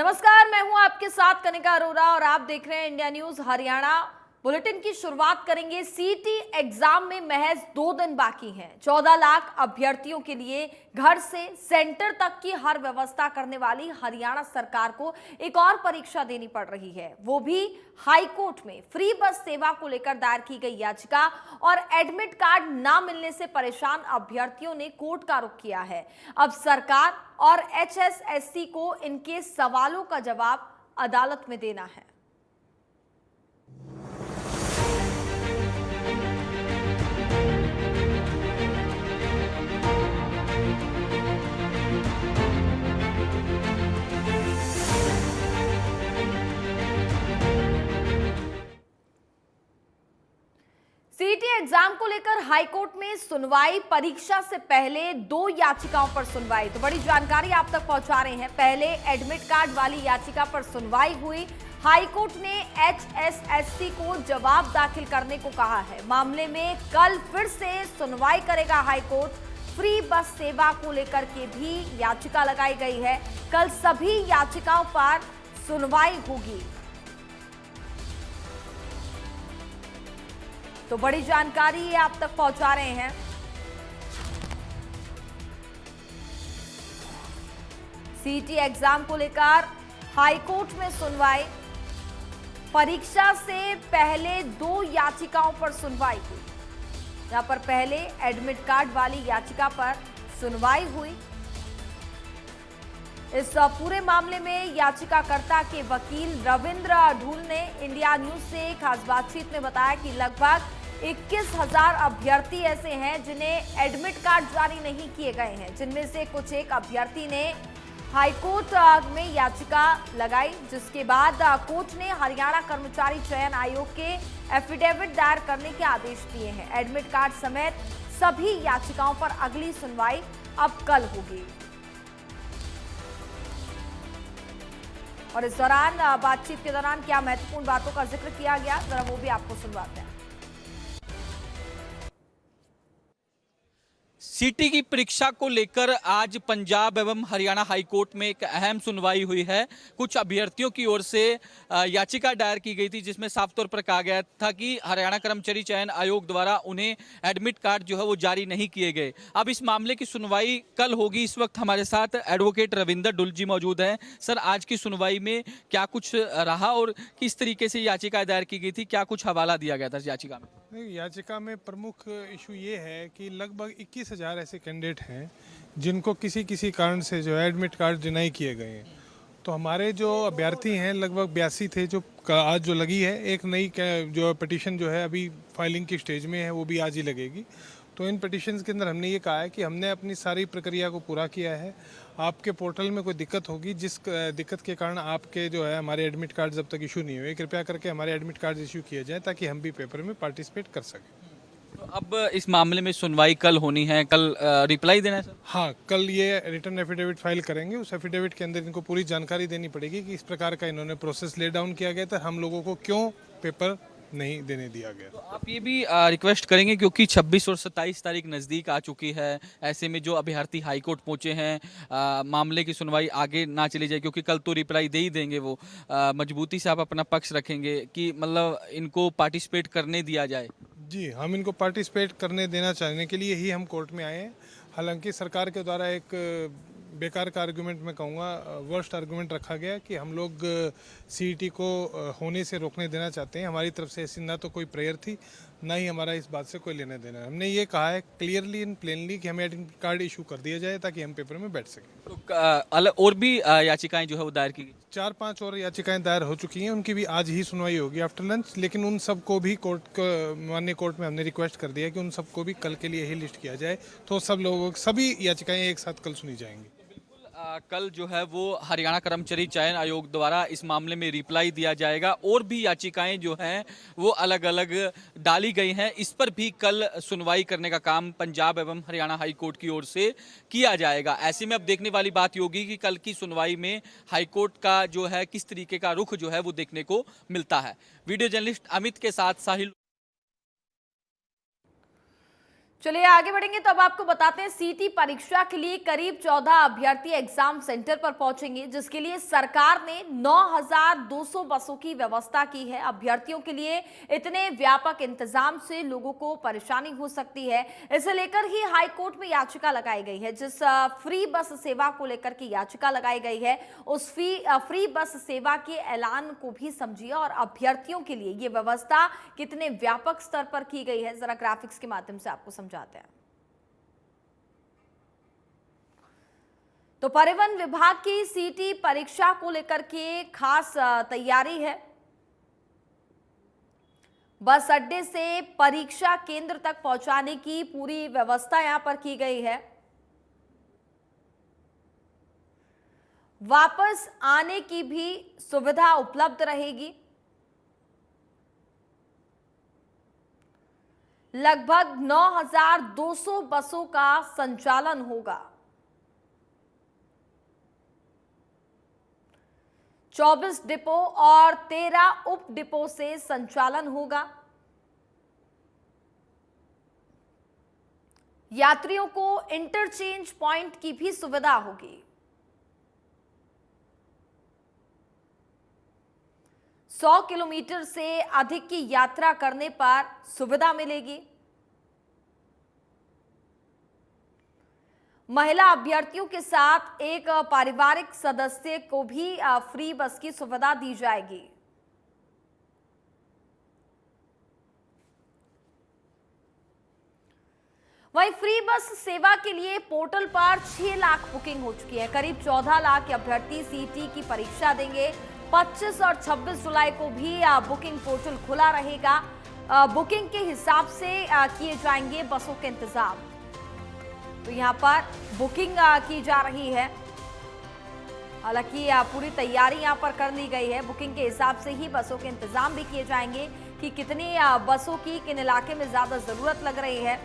नमस्कार, मैं हूं आपके साथ कनिका अरोरा और आप देख रहे हैं इंडिया न्यूज हरियाणा। बुलेटिन की शुरुआत करेंगे। सीईटी एग्जाम में महज 2 दिन बाकी हैं। 14 लाख अभ्यर्थियों के लिए घर से सेंटर तक की हर व्यवस्था करने वाली हरियाणा सरकार को एक और परीक्षा देनी पड़ रही है, वो भी हाई कोर्ट में। फ्री बस सेवा को लेकर दायर की गई याचिका और एडमिट कार्ड ना मिलने से परेशान अभ्यर्थियों ने कोर्ट का रुख किया है। अब सरकार और एचएसएससी को इनके सवालों का जवाब अदालत में देना है। सीईटी एग्जाम को लेकर हाईकोर्ट में सुनवाई। परीक्षा से पहले 2 याचिकाओं पर सुनवाई। तो बड़ी जानकारी आप तक पहुंचा रहे हैं। पहले एडमिट कार्ड वाली याचिका पर सुनवाई हुई। हाईकोर्ट ने एचएसएससी को जवाब दाखिल करने को कहा है। मामले में कल फिर से सुनवाई करेगा हाईकोर्ट। फ्री बस सेवा को लेकर के भी याचिका लगाई गई है। कल सभी याचिकाओं पर सुनवाई होगी। तो बड़ी जानकारी ये आप तक पहुंचा रहे हैं। सीईटी एग्जाम को लेकर हाईकोर्ट में सुनवाई। परीक्षा से पहले 2 याचिकाओं पर सुनवाई हुई। यहां पर पहले एडमिट कार्ड वाली याचिका पर सुनवाई हुई। इस पूरे मामले में याचिकाकर्ता के वकील रविंद्र ढूल ने इंडिया न्यूज से खास बातचीत में बताया कि लगभग 21,000 अभ्यर्थी ऐसे हैं जिन्हें एडमिट कार्ड जारी नहीं किए गए हैं, जिनमें से कुछ एक अभ्यर्थी ने हाईकोर्ट में याचिका लगाई, जिसके बाद कोर्ट ने हरियाणा कर्मचारी चयन आयोग के एफिडेविट दायर करने के आदेश दिए हैं। एडमिट कार्ड समेत सभी याचिकाओं पर अगली सुनवाई अब कल होगी। और इस दौरान बातचीत के दौरान क्या महत्वपूर्ण बातों का जिक्र किया गया, जरा वो भी आपको सुनवाते हैं। सीईटी की परीक्षा को लेकर आज पंजाब एवं हरियाणा हाईकोर्ट में एक अहम सुनवाई हुई है। कुछ अभ्यर्थियों की ओर से याचिका दायर की गई थी, जिसमें साफ तौर पर कहा गया था कि हरियाणा कर्मचारी चयन आयोग द्वारा उन्हें एडमिट कार्ड जो है वो जारी नहीं किए गए। अब इस मामले की सुनवाई कल होगी। इस वक्त हमारे साथ एडवोकेट रविंद्र ढुल जी मौजूद हैं। सर, आज की सुनवाई में क्या कुछ रहा और किस तरीके से याचिका दायर की गई थी, क्या कुछ हवाला दिया गया था इस याचिका में? याचिका में प्रमुख इशू ये है कि लगभग 21,000 ऐसे कैंडिडेट हैं जिनको किसी किसी कारण से जो एडमिट कार्ड डिनाई किए गए हैं। तो हमारे जो अभ्यर्थी हैं लगभग 82 थे, जो आज जो लगी है एक नई जो पिटीशन जो है अभी फाइलिंग की स्टेज में है, वो भी आज ही लगेगी। तो इन पिटीशंस के अंदर हमने ये कहा है कि हमने अपनी सारी प्रक्रिया को पूरा किया है। आपके पोर्टल में कोई दिक्कत होगी, जिस दिक्कत के कारण आपके जो है हमारे एडमिट कार्ड जब तक इशू नहीं हुए, कृपया करके हमारे एडमिट कार्ड इशू किए जाएं ताकि हम भी पेपर में पार्टिसिपेट कर सकें। तो अब इस मामले में सुनवाई कल होनी है, कल रिप्लाई देना है सर? हाँ, कल ये रिटर्न एफिडेविट फाइल करेंगे। उस एफिडेविट के अंदर इनको पूरी जानकारी देनी पड़ेगी कि इस प्रकार का इन्होंने प्रोसेस ले डाउन किया गया था, हम लोगों को क्यों पेपर नहीं देने दिया गया। तो आप ये भी रिक्वेस्ट करेंगे, क्योंकि 26 और 27 तारीख नज़दीक आ चुकी है, ऐसे में जो अभ्यर्थी हाईकोर्ट पहुंचे हैं, मामले की सुनवाई आगे ना चली जाए, क्योंकि कल तो रिप्लाई दे ही देंगे वो, मजबूती से आप अपना पक्ष रखेंगे कि मतलब इनको पार्टिसिपेट करने दिया जाए? जी, हम इनको पार्टिसिपेट करने देना चाहने के लिए ही हम कोर्ट में आए हैं। हालांकि सरकार के द्वारा एक बेकार का आर्गुमेंट, मैं कहूँगा वर्स्ट आर्गुमेंट रखा गया कि हम लोग सीईटी को होने से रोकने देना चाहते हैं। हमारी तरफ से ऐसी ना तो कोई प्रेयर थी, ना ही हमारा इस बात से कोई लेना देना है। हमने ये कहा है क्लियरली एंड प्लेनली कि हमें एडमिट कार्ड इशू कर दिया जाए ताकि हम पेपर में बैठ सकें। तो अलग और भी याचिकाएं जो है वो दायर की गई? 4-5 और याचिकाएं दायर हो चुकी हैं, उनकी भी आज ही सुनवाई होगी आफ्टर लंच। लेकिन उन सबको भी माननीय कोर्ट में हमने रिक्वेस्ट कर दिया कि उन सबको भी कल के लिए ही लिस्ट किया जाए, तो सब लोगों सभी याचिकाएं एक साथ कल सुनी जाएंगी। कल जो है वो हरियाणा कर्मचारी चयन आयोग द्वारा इस मामले में रिप्लाई दिया जाएगा। और भी याचिकाएं जो हैं वो अलग अलग डाली गई हैं, इस पर भी कल सुनवाई करने का काम पंजाब एवं हरियाणा हाई कोर्ट की ओर से किया जाएगा। ऐसे में अब देखने वाली बात ये होगी कि कल की सुनवाई में हाई कोर्ट का जो है किस तरीके का रुख जो है वो देखने को मिलता है। वीडियो जर्नलिस्ट अमित के साथ साहिल। चलिए आगे बढ़ेंगे तो अब आपको बताते हैं सीटी परीक्षा के लिए करीब 14 अभ्यर्थी एग्जाम सेंटर पर पहुंचेंगे, जिसके लिए सरकार ने 9,200 बसों की व्यवस्था की है। अभ्यर्थियों के लिए इतने व्यापक इंतजाम से लोगों को परेशानी हो सकती है, इसे लेकर ही हाई कोर्ट में याचिका लगाई गई है। जिस फ्री बस सेवा को लेकर की याचिका लगाई गई है, उस फ्री बस सेवा के ऐलान को भी समझिए और अभ्यर्थियों के लिए ये व्यवस्था कितने व्यापक स्तर पर की गई है, जरा ग्राफिक्स के माध्यम से आपको जाते हैं। तो परिवहन विभाग की सीटी परीक्षा को लेकर के खास तैयारी है। बस अड्डे से परीक्षा केंद्र तक पहुंचाने की पूरी व्यवस्था यहां पर की गई है। वापस आने की भी सुविधा उपलब्ध रहेगी। लगभग 9,200 बसों का संचालन होगा। 24 डिपो और 13 उप डिपो से संचालन होगा। यात्रियों को इंटरचेंज पॉइंट की भी सुविधा होगी। 100 किलोमीटर से अधिक की यात्रा करने पर सुविधा मिलेगी। महिला अभ्यर्थियों के साथ एक पारिवारिक सदस्य को भी फ्री बस की सुविधा दी जाएगी। वहीं फ्री बस सेवा के लिए पोर्टल पर 6 लाख बुकिंग हो चुकी है। करीब 14 लाख अभ्यर्थी सीटी की परीक्षा देंगे। 25 और 26 जुलाई को भी बुकिंग पोर्टल खुला रहेगा। बुकिंग के हिसाब से किए जाएंगे बसों के इंतजाम। तो यहां पर बुकिंग की जा रही है। हालांकि पूरी तैयारी यहां पर कर ली गई है। बुकिंग के हिसाब से ही बसों के इंतजाम भी किए जाएंगे कि कितनी बसों की किन इलाके में ज्यादा जरूरत लग रही है।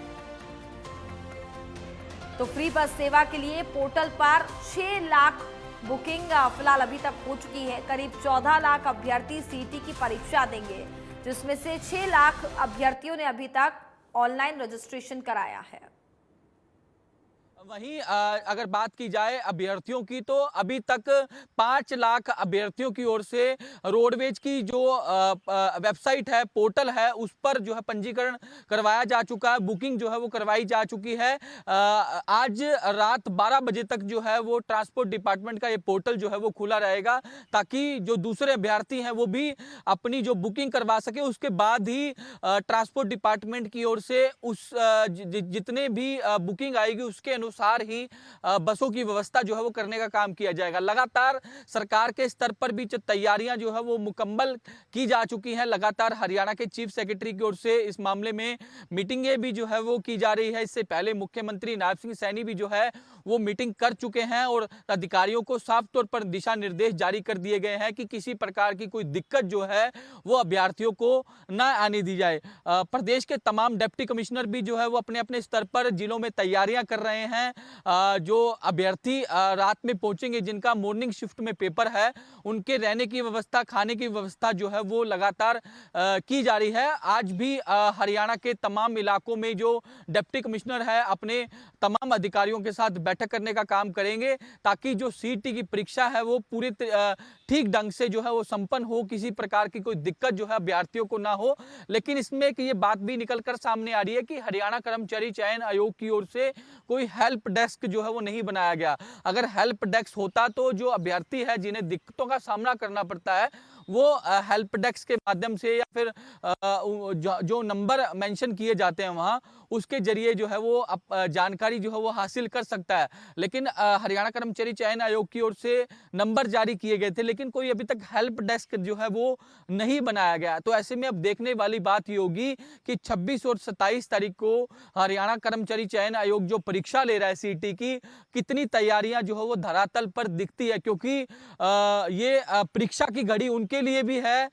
तो फ्री बस सेवा के लिए पोर्टल पर 6 लाख बुकिंग फिलहाल अभी तक हो चुकी है। करीब 14 लाख अभ्यर्थी सीटी की परीक्षा देंगे, जिसमें से 6 लाख अभ्यर्थियों ने अभी तक ऑनलाइन रजिस्ट्रेशन कराया है। वहीं अगर बात की जाए अभ्यर्थियों की, तो अभी तक 5 लाख अभ्यर्थियों की ओर से रोडवेज की जो वेबसाइट है, पोर्टल है, उस पर जो है पंजीकरण करवाया जा चुका है। बुकिंग जो है वो करवाई जा चुकी है। आज रात 12 बजे तक जो है वो ट्रांसपोर्ट डिपार्टमेंट का ये पोर्टल जो है वो खुला रहेगा, ताकि जो दूसरे अभ्यर्थी हैं वो भी अपनी जो बुकिंग करवा सके। उसके बाद ही ट्रांसपोर्ट डिपार्टमेंट की ओर से उस जितने भी बुकिंग आएगी उसके अनुसार ही बसों की व्यवस्था जो है वो करने का काम किया जाएगा। लगातार सरकार के स्तर पर भी तैयारियां जो है वो मुकम्मल की जा चुकी हैं। लगातार हरियाणा के चीफ सेक्रेटरी की ओर से इस मामले में मीटिंगें भी जो है वो की जा रही है। इससे पहले मुख्यमंत्री नायब सिंह सैनी भी जो है वो मीटिंग कर चुके हैं और अधिकारियों को साफ तौर पर दिशा निर्देश जारी कर दिए गए हैं कि किसी प्रकार की कोई दिक्कत जो है वो अभ्यर्थियों को न आने दी जाए। प्रदेश के तमाम डिप्टी कमिश्नर भी जो है वो अपने अपने स्तर पर जिलों में तैयारियां कर रहे हैं। जो अभ्यर्थी रात में पहुंचेंगे, जिनका मॉर्निंग शिफ्ट में पेपर है, उनके रहने की व्यवस्था, खाने की व्यवस्था जो है वो लगातार की जा रही है। आज भी हरियाणा के तमाम इलाकों में जो डिप्टी कमिश्नर है अपने तमाम अधिकारियों के साथ बैठक करने का काम करेंगे, ताकि जो सीटी की परीक्षा है वो पूरी ठीक ढंग से जो है वो संपन्न हो, किसी प्रकार की कोई दिक्कत जो है अभ्यर्थियों को ना हो। लेकिन इसमें एक ये बात भी निकल कर सामने आ रही है कि हरियाणा कर्मचारी चयन आयोग की ओर से कोई हेल्प डेस्क जो है वो नहीं बनाया गया। अगर हेल्प डेस्क होता तो जो अभ्यर्थी है जिन्हें दिक्कतों का सामना करना पड़ता है, वो हेल्प डेस्क के माध्यम से या फिर जो नंबर मेंशन किए जाते हैं वहां, उसके जरिए जो है वो जानकारी जो है वो हासिल कर सकता है। लेकिन हरियाणा कर्मचारी चयन आयोग की ओर से नंबर जारी किए गए थे, लेकिन कोई अभी तक हेल्प डेस्क जो है वो नहीं बनाया गया। तो ऐसे में अब देखने वाली बात ये होगी कि 26 और 27 तारीख को हरियाणा कर्मचारी चयन आयोग जो परीक्षा ले रहा है सीटी की, कितनी तैयारियां जो है वो धरातल पर दिखती है। क्योंकि ये परीक्षा की घड़ी उनके लिए भी है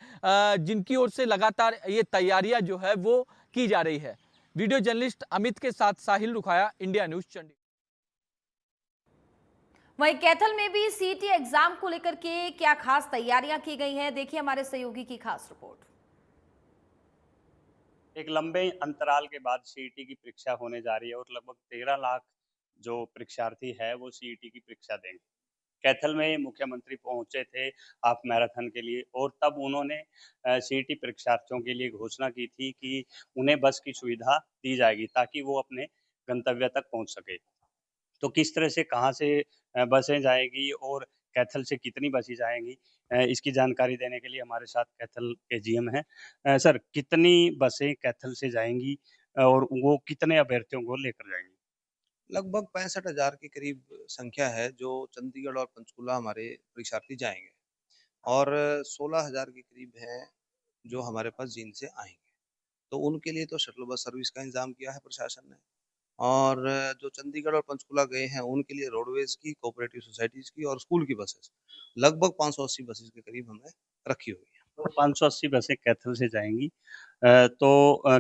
जिनकी ओर से लगातार ये तैयारियां जो है वो की जा रही है। वीडियो जर्नलिस्ट अमित के साथ साहिल रुखाया, इंडिया न्यूज चंडीगढ़। वहीं कैथल में भी सीटी एग्जाम को लेकर के क्या खास तैयारियां की गई हैं, देखिए हमारे सहयोगी की खास रिपोर्ट। एक लंबे अंतराल के बाद सीईटी की परीक्षा होने जा रही है और लगभग 13 लाख जो परीक्षार्थी है वो सीईटी की परीक्षा देंगे। कैथल में मुख्यमंत्री पहुंचे थे हाफ मैराथन के लिए और तब उन्होंने सीईटी परीक्षार्थियों के लिए घोषणा की थी कि उन्हें बस की सुविधा दी जाएगी ताकि वो अपने गंतव्य तक पहुंच सके। तो किस तरह से कहाँ से बसें जाएँगी और कैथल से कितनी बसें जाएँगी, इसकी जानकारी देने के लिए हमारे साथ कैथल के जीएम हैं। सर, कितनी बसें कैथल से जाएँगी और वो कितने अभ्यर्थियों को लेकर जाएँगी? लगभग 65,000 के करीब संख्या है जो चंडीगढ़ और पंचकुला हमारे परीक्षार्थी जाएँगे और 16,000 के करीब हैं जो हमारे पास जींद से आएँगे। तो उनके लिए तो शटल बस सर्विस का इंतज़ाम किया है प्रशासन ने और जो चंडीगढ़ और पंचकुला गए हैं उनके लिए रोडवेज़ की, कोऑपरेटिव सोसाइटीज़ की और स्कूल की बसेस लगभग 580 बसेस के करीब हमने रखी हुई हैं। तो 580 बसें कैथल से जाएँगी।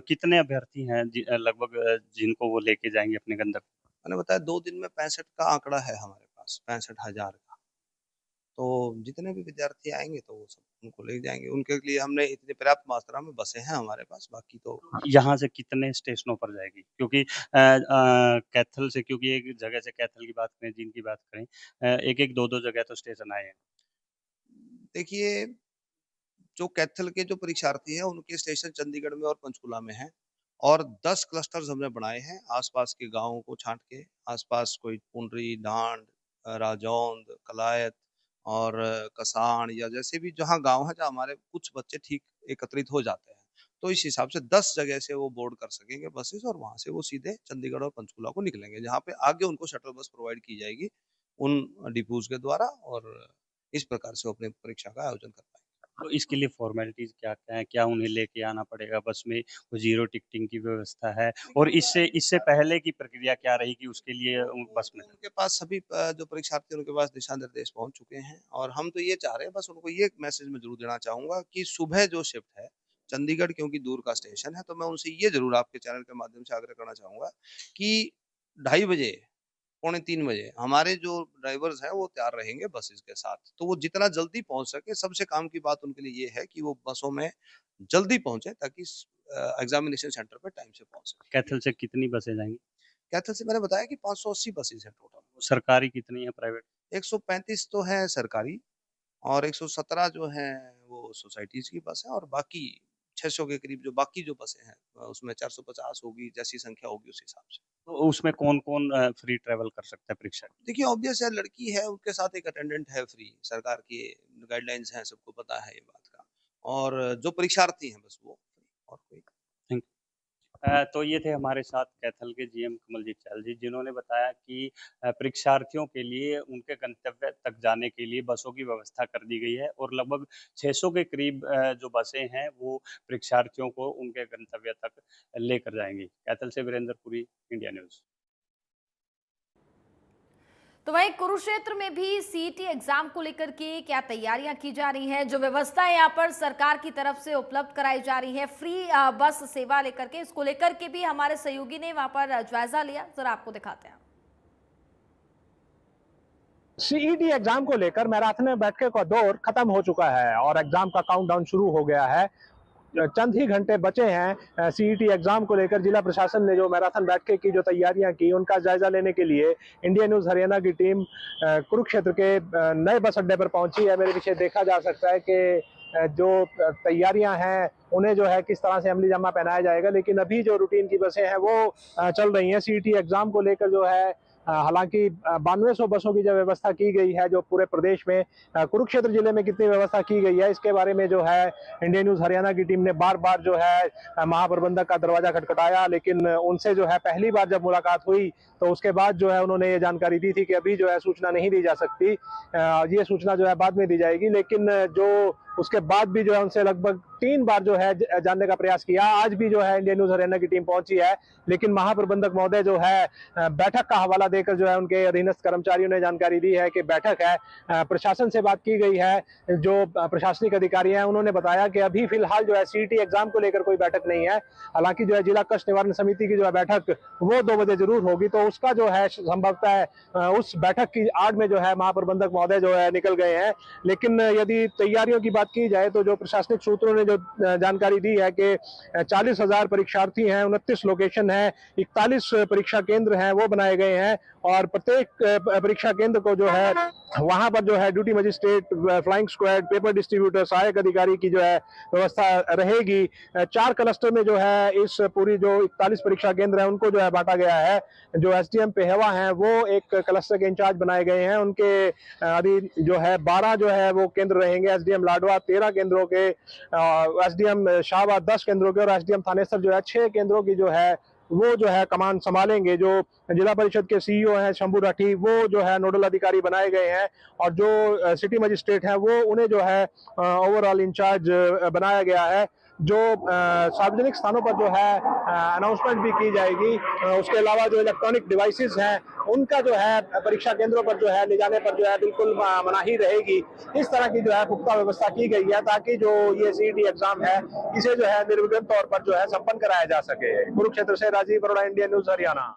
कितने अभ्यर्थी हैं लगभग जिनको वो लेके जाएँगे अपने गंतव्य? मैंने बताया 2 दिन में 65 का आंकड़ा है हमारे पास, 65,000 का। तो जितने भी विद्यार्थी आएँगे तो वो सब उनको ले जाएँगे। उनके लिए हमने इतनी पर्याप्त मात्रा में बसें हैं हमारे पास, बाकी तो यहाँ से कितने स्टेशनों पर जाएगी? क्योंकि कैथल से क्योंकि एक जगह से कैथल की बात करें, जिनकी बात करें, एक-एक 2-2 जगह तो स्टेशन आए हैं। देखिए, जो कैथल के जो परीक्षार्थी हैं उनके स्टेशन चंडीगढ़ में और पंचकुला में हैं और 10 क्लस्टर्स हमने बनाए हैं आस-पास के गाँवों को छाँट के। आस-पास कोई पुंडरी, डांड, राजौंद, कलायत और कसाण या जैसे भी जहाँ गाँव हैं जहाँ हमारे कुछ बच्चे ठीक एकत्रित हो जाते हैं। तो इस हिसाब से 10 जगह से वो बोर्ड कर सकेंगे बसेस और वहाँ से वो सीधे चंडीगढ़ और पंचकुला को निकलेंगे, जहाँ पे आगे उनको शटल बस प्रोवाइड की जाएगी उन डिपोज़ के द्वारा और इस प्रकार से वो अपनी परीक्षा का आयोजन कर पाएँगे। तो इसके लिए फ़ॉर्मेलिटीज़ क्या-क्या हैं? क्या उन्हें लेके आना पड़ेगा बस में? वो ज़ीरो टिकटिंग की व्यवस्था है? और इससे इससे पहले की प्रक्रिया क्या रहेगी उसके लिए बस में? उनके पास सभी जो परीक्षार्थी हैं उनके पास दिशा निर्देश पहुँच चुके हैं और हम तो ये चाह रहे हैं बस उनको ये मैसेज मैं ज़रूर देना चाहूँगा कि सुबह जो शिफ्ट है, चंडीगढ़ क्योंकि दूर का स्टेशन है तो मैं उनसे ये ज़रूर आपके चैनल के माध्यम से आग्रह करना चाहूँगा कि 2:30 बजे, पौने 3 बजे हमारे जो ड्राइवर्स हैं वो तैयार रहेंगे बसेस के साथ। तो वो जितना जल्दी पहुँच सके सबसे काम की बात उनके लिए ये है कि वो बसों में जल्दी पहुँचे ताकि एग्ज़ामिनेशन सेंटर पे टाइम से पहुँच सकें। कैथल से कितनी बसें जाएँगी? कैथल से मैंने बताया कि 580 बसेस हैं टोटल। सरकारी कितनी है, प्राइवेट? 135 तो हैं सरकारी और 117 जो हैं वो सोसाइटीज़ की बस है और बाकी 600 के करीब जो बाकी जो बसें हैं उसमें 450 होगी, जैसी संख्या होगी उस हिसाब से। तो उसमें कौन-कौन फ्री ट्रैवल कर सकता है परीक्षा? देखिए ऑब्वियस है लड़की है, उनके साथ एक अटेंडेंट है फ्री, सरकार की गाइडलाइंस हैं, सबको पता है ये बात का। और जो परीक्षार्थी हैं बस वो फ्री और कोई थैंक तो ये थे हमारे साथ कैथल के जीएम कमलजीत चहल जी, जिन्होंने बताया कि परीक्षार्थियों के लिए उनके गंतव्य तक जाने के लिए बसों की व्यवस्था कर दी गई है और लगभग 600 के करीब जो बसें हैं, वो परीक्षार्थियों को उनके गंतव्य तक लेकर जाएँगी। कैथल से वीरेंद्र पुरी, इंडिया न्यूज़। तो वहीं कुरुक्षेत्र में भी सीईटी एग्जाम को लेकर के क्या तैयारियां की जा रही हैं, जो व्यवस्था यहाँ पर सरकार की तरफ से उपलब्ध कराई जा रही है फ्री बस सेवा लेकर के, इसको लेकर के भी हमारे सहयोगी ने वहां पर जायजा लिया। जरा आपको दिखाते हैं। सीईटी एग्जाम को लेकर मैराथन में बैठक का दौर खत्म हो चुका है और एग्जाम का काउंटडाउन शुरू हो गया है। चंद ही घंटे बचे हैं सीईटी एग्जाम को लेकर। जिला प्रशासन ने जो मैराथन बैठक की जो तैयारियां की उनका जायजा लेने के लिए इंडिया न्यूज़ हरियाणा की टीम कुरुक्षेत्र के नए बस अड्डे पर पहुंची है। मेरे पीछे देखा जा सकता है कि जो तैयारियां हैं उन्हें जो है किस तरह से अमली जामा पहनाया जाएगा, लेकिन अभी जो रूटीन की बसें हैं वो चल रही हैं। सीईटी एग्जाम को लेकर जो है हालांकि 9200 बसों की जो व्यवस्था की गई है जो पूरे प्रदेश में, कुरुक्षेत्र जिले में कितनी व्यवस्था की गई है इसके बारे में जो है इंडिया न्यूज़ हरियाणा की टीम ने बार बार जो है महाप्रबंधक का दरवाजा खटखटाया, लेकिन उनसे जो है पहली बार जब मुलाकात हुई तो उसके बाद जो है उन्होंने ये जानकारी दी थी कि अभी जो है सूचना नहीं दी जा सकती, ये सूचना जो है बाद में दी जाएगी। लेकिन जो उसके बाद भी जो है उनसे लगभग 3 बार जो है जानने का प्रयास किया। आज भी जो है इंडिया न्यूज़ हरियाणा की टीम पहुंची है, लेकिन महाप्रबंधक महोदय जो है बैठक का हवाला देकर जो है उनके अधीनस्थ कर्मचारियों ने जानकारी दी है कि बैठक है। प्रशासन से बात की गई है, जो प्रशासनिक अधिकारी हैं उन्होंने बताया कि अभी फिलहाल जो है सीईटी एग्जाम को लेकर कोई बैठक नहीं है। हालांकि जो है जिला कष्ट निवारण समिति की जो है बैठक वो 2 बजे जरूर होगी, तो उसका जो है संभवतः उस बैठक की आड़ में जो है महाप्रबंधक महोदय जो है निकल गए हैं। लेकिन यदि तैयारियों की बात की जाए तो जो प्रशासनिक सूत्रों ने जो जानकारी दी है कि 40,000 परीक्षार्थी हैं, 29 लोकेशन है, 41 परीक्षा केंद्र हैं वो बनाए गए हैं और प्रत्येक परीक्षा केंद्र को जो है वहां पर जो है duty magistrate, flying squad, paper distributor, सहायक अधिकारी की जो है व्यवस्था रहेगी। 4 क्लस्टर में जो है इस पूरी जो 41 परीक्षा केंद्र है उनको जो है बांटा गया है। जो एसडीएम पेहवा हैं वो एक क्लस्टर के इंचार्ज बनाए गए हैं, उनके अधीन जो है 12 जो है वो केंद्र रहेंगे। एसडीएम लाडवा 13 केंद्रों के, एसडीएम शाहबाद 10 केंद्रों के और एसडीएम थानेसर जो है 6 केंद्रों की जो है वो जो है कमान संभालेंगे। जो जिला परिषद के सीईओ हैं शंभू राठी, वो जो है नोडल अधिकारी बनाए गए हैं और जो सिटी मजिस्ट्रेट हैं वो उन्हें जो है ओवरऑल इंचार्ज बनाया गया है। जो सार्वजनिक स्थानों पर जो है अनाउंसमेंट भी की जाएगी। उसके अलावा जो इलेक्ट्रॉनिक डिवाइसेस हैं उनका जो है परीक्षा केंद्रों पर जो है ले जाने पर जो है बिल्कुल मनाही रहेगी। इस तरह की जो है पुख्ता व्यवस्था की गई है ताकि जो ये सीईटी एग्जाम है इसे जो है निर्विघ्न तौर पर जो है संपन्न कराया जा सके। कुरुक्षेत्र से राजीव बरोड़ा, इंडिया न्यूज हरियाणा।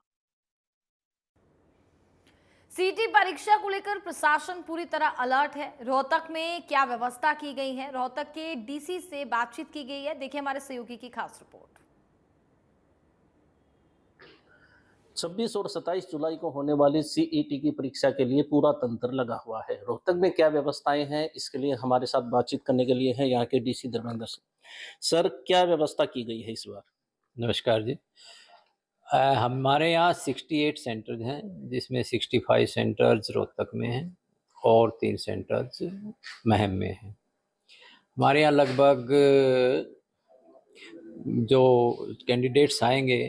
सीटी परीक्षा को लेकर प्रशासन पूरी तरह अलर्ट है। रोहतक में क्या व्यवस्था की गई है, रोहतक के डीसी से बातचीत की गई है, देखिए हमारे सहयोगी की खास रिपोर्ट। 26 और 27 जुलाई को होने वाली सीईटी की परीक्षा के लिए पूरा तंत्र लगा हुआ है। रोहतक में क्या व्यवस्थाएं हैं, इसके लिए हमारे साथ बातचीत करने के लिए है यहाँ के डीसी धर्मेंद्र सर। क्या व्यवस्था की गई है इस बार? नमस्कार जी। हमारे यहाँ 68 सेंटर्स हैं, जिसमें 65 सेंटर्स रोहतक में हैं और 3 सेंटर्स महम में हैं। हमारे यहाँ लगभग जो कैंडिडेट्स आएंगे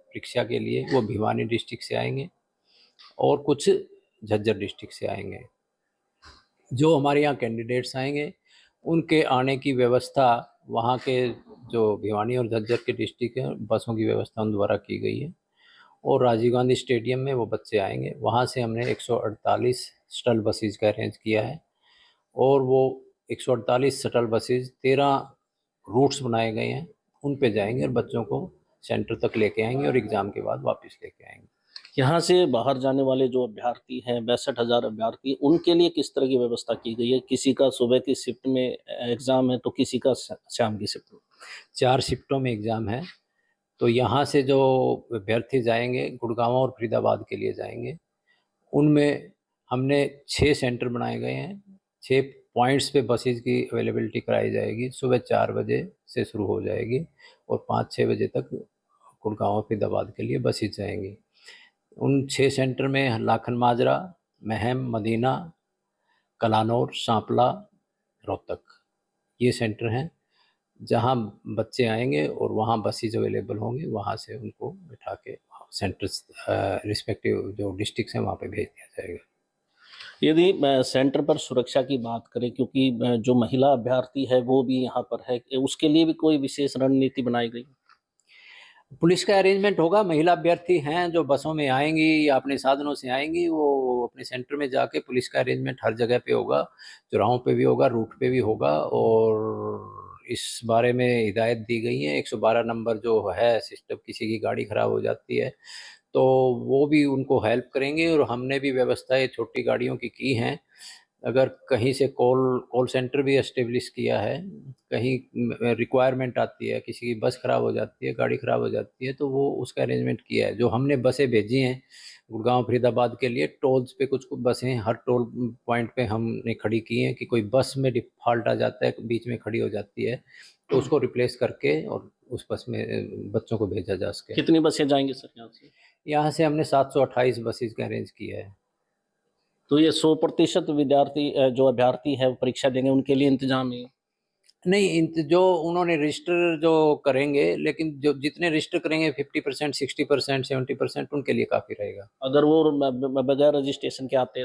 परीक्षा के लिए वो भिवानी डिस्ट्रिक्ट से आएंगे और कुछ झज्जर डिस्ट्रिक्ट से आएंगे। जो हमारे यहाँ कैंडिडेट्स आएंगे उनके आने की व्यवस्था वहाँ के जो भिवानी और झज्जर के डिस्ट्रिक्ट हैं बसों की व्यवस्था उन द्वारा की गई है और राजीव गांधी स्टेडियम में वो बच्चे आएंगे। वहाँ से हमने 148 शटल बसेज का अरेंज किया है और वो 148 शटल बसेज 13 रूट्स बनाए गए हैं, उन पे जाएंगे और बच्चों को सेंटर तक लेके आएंगे और एग्ज़ाम के बाद वापस लेके आएंगे। यहाँ से बाहर जाने वाले जो अभ्यर्थी हैं 62,000 अभ्यर्थी, उनके लिए किस तरह की व्यवस्था की गई है? किसी का सुबह की शिफ्ट में एग्ज़ाम है तो किसी का शाम की शिफ्ट में। 4 शिफ्टों में एग्ज़ाम है। तो यहाँ से जो अभ्यर्थी जाएंगे गुड़गांव और फरीदाबाद के लिए जाएंगे, उनमें हमने 6 सेंटर बनाए गए हैं। 6 पॉइंट्स पे बसेज की अवेलेबिलिटी कराई जाएगी। सुबह 4 बजे से शुरू हो जाएगी और 5-6 बजे तक गुड़गांव और फरीदाबाद के लिए बसेज जाएंगी। उन 6 सेंटर में लाखन माजरा, महम, मदीना, कलानौर, सांपला, रोहतक ये सेंटर हैं जहां बच्चे आएंगे और वहां बसेज अवेलेबल होंगे। वहां से उनको बिठा के सेंटर्स रिस्पेक्टिव जो डिस्ट्रिक्ट हैं वहां पे भेज दिया जाएगा। यदि सेंटर पर सुरक्षा की बात करें, क्योंकि जो महिला अभ्यर्थी है वो भी यहाँ पर है, उसके लिए भी कोई विशेष रणनीति बनाई गई? पुलिस का अरेंजमेंट होगा। महिला अभ्यर्थी हैं जो बसों में आएंगी या अपने साधनों से आएंगी, वो अपने सेंटर में जाके पुलिस का अरेंजमेंट हर जगह पे होगा, चौराहों पे भी होगा, रूट पे भी होगा। और इस बारे में हिदायत दी गई है। 112 नंबर जो है सिस्टम, किसी की गाड़ी ख़राब हो जाती है तो वो भी उनको हेल्प करेंगे। और हमने भी व्यवस्थाएं छोटी गाड़ियों की हैं। अगर कहीं से कॉल सेंटर भी एस्टेब्लिश किया है, कहीं रिक्वायरमेंट आती है, किसी की बस ख़राब हो जाती है, गाड़ी ख़राब हो जाती है, तो वो उसका अरेंजमेंट किया है। जो हमने बसें भेजी हैं गुड़गांव फरीदाबाद के लिए, टोल्स पे कुछ बसें हर टोल पॉइंट पे हमने खड़ी की हैं कि कोई बस में डिफ़ॉल्ट आ जाता है, बीच में खड़ी हो जाती है, तो उसको रिप्लेस करके और उस बस में बच्चों को भेजा जा सके। कितनी बसें जाएंगी सर यहाँ से? यहाँ से हमने 728 बसेज का अरेंज किया है। तो ये 100% विद्यार्थी जो अभ्यर्थी है वो परीक्षा देंगे, उनके लिए इंतजाम है? नहीं, जो उन्होंने रजिस्टर जो करेंगे, लेकिन जो जितने रजिस्टर करेंगे 50%, 60%, 70% उनके लिए काफ़ी रहेगा। अगर वो बगैर रजिस्ट्रेशन के आते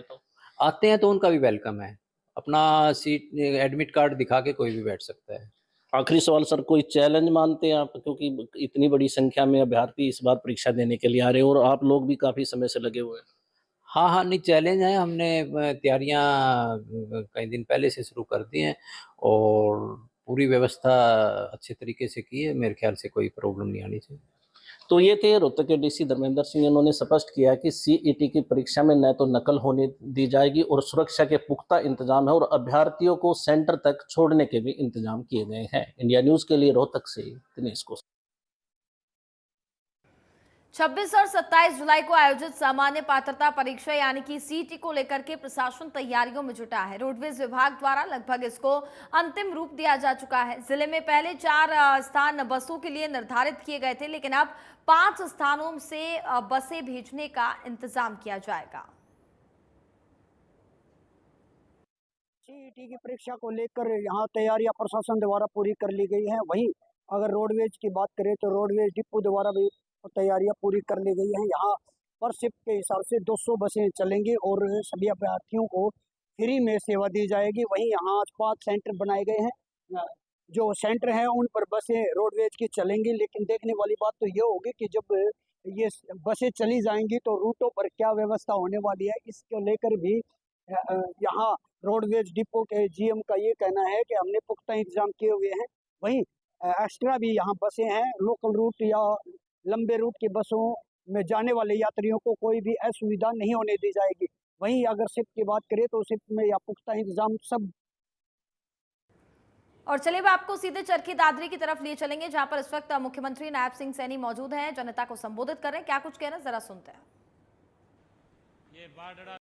हैं तो उनका भी वेलकम है। अपना सीट एडमिट कार्ड दिखा के कोई भी बैठ सकता है। आखिरी सवाल सर, कोई चैलेंज मानते हैं आप, क्योंकि इतनी बड़ी संख्या में अभ्यर्थी इस बार परीक्षा देने के लिए आ रहे हैं और आप लोग भी काफ़ी समय से लगे हुए हैं? हाँ, नहीं चैलेंज है। हमने तैयारियां कई दिन पहले से शुरू कर दी हैं और पूरी व्यवस्था अच्छे तरीके से की है। मेरे ख्याल से कोई प्रॉब्लम नहीं आनी चाहिए। तो ये थे रोहतक के डीसी धर्मेंद्र सिंह। इन्होंने स्पष्ट किया कि सीईटी की परीक्षा में न तो नकल होने दी जाएगी और सुरक्षा के पुख्ता इंतजाम है और अभ्यर्थियों को सेंटर तक छोड़ने के भी इंतजाम किए गए हैं। इंडिया न्यूज के लिए रोहतक से दिनेश को। 26 और 27 जुलाई को आयोजित सामान्य पात्रता परीक्षा यानी कि सीईटी को लेकर के प्रशासन तैयारियों में जुटा है। रोडवेज विभाग द्वारा लगभग इसको अंतिम रूप दिया जा चुका है। जिले में पहले 4 स्थान बसों के लिए निर्धारित किए गए थे, लेकिन अब 5 स्थानों से बसें भेजने का इंतजाम किया जाएगा। सीईटी की परीक्षा को लेकर यहाँ तैयारियां प्रशासन द्वारा पूरी कर ली गई हैं। वहीं अगर रोडवेज की बात करें तो रोडवेज डिपो द्वारा भी तैयारियां पूरी कर ली गई हैं। यहाँ पर शिफ्ट के हिसाब से 200 बसें चलेंगी और सभी अभ्यर्थियों को फ्री में सेवा दी जाएगी। वहीं यहाँ 5 सेंटर बनाए गए हैं। जो सेंटर हैं उन पर बसें रोडवेज की चलेंगी, लेकिन देखने वाली बात तो ये होगी कि जब ये बसें चली जाएंगी तो रूटों पर क्या व्यवस्था होने वाली है, इसको लेकर भी यहाँ रोडवेज डिपो के जीएम का ये कहना है कि हमने पुख्ता इंतजाम किए हुए हैं। वहीं एक्स्ट्रा भी यहाँ बसें हैं। लोकल रूट या लंबे रूट की बसों में जाने वाले यात्रियों को कोई भी असुविधा नहीं होने दी जाएगी। वहीं अगर शिफ्ट की बात करें तो शिफ्ट में या पुख्ता इंतजाम सब। और चलिए मैं आपको सीधे चरखी दादरी की तरफ लिए चलेंगे, जहां पर इस वक्त मुख्यमंत्री नायब सिंह सैनी मौजूद हैं, जनता को संबोधित कर रहे हैं। क्या कुछ कह रहे हैं जरा सुनते हैं।